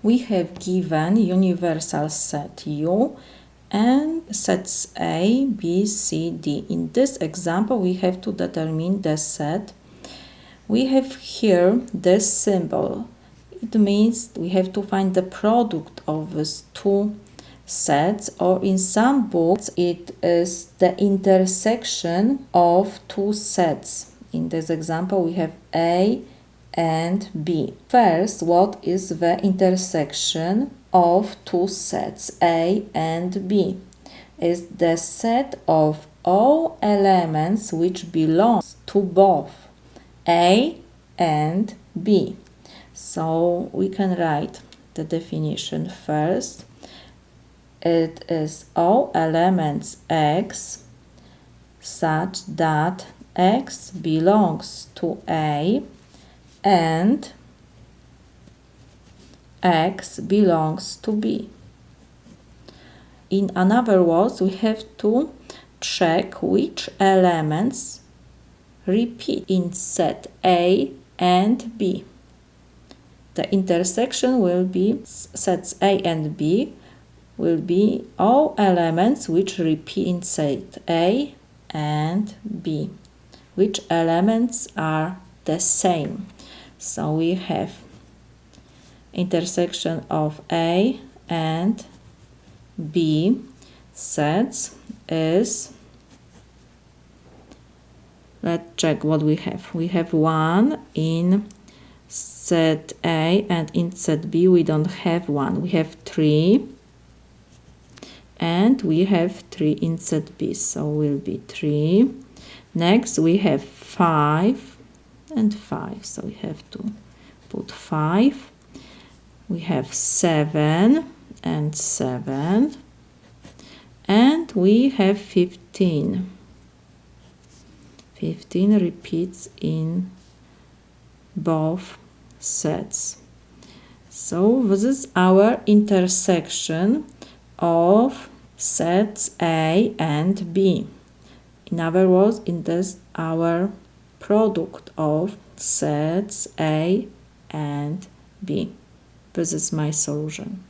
We have given universal set U and sets A, B, C, D. In this example, we have to determine the set. We have here this symbol. It means we have to find the product of these two sets, or in some books it is the intersection of two sets. In this example, we have A and B. First, what is the intersection of two sets A and B? Is the set of all elements which belongs to both A and B. So we can write the definition first. It is all elements X such that X belongs to A and X belongs to B. In other words, we have to check which elements repeat in set A and B. The intersection will be sets A and B will be all elements which repeat in set A and B, which elements are the same. So we have intersection of A and B sets is, let's check what we have. We have 1 in set A and in set B we don't have 1. We have 3 and we have 3 in set B, so will be 3. Next we have 5 and 5, so we have to put 5. We have 7 and 7, and we have 15. 15 repeats in both sets. So this is our intersection of sets A and B. In other words, it is our product of sets A and B. This is my solution.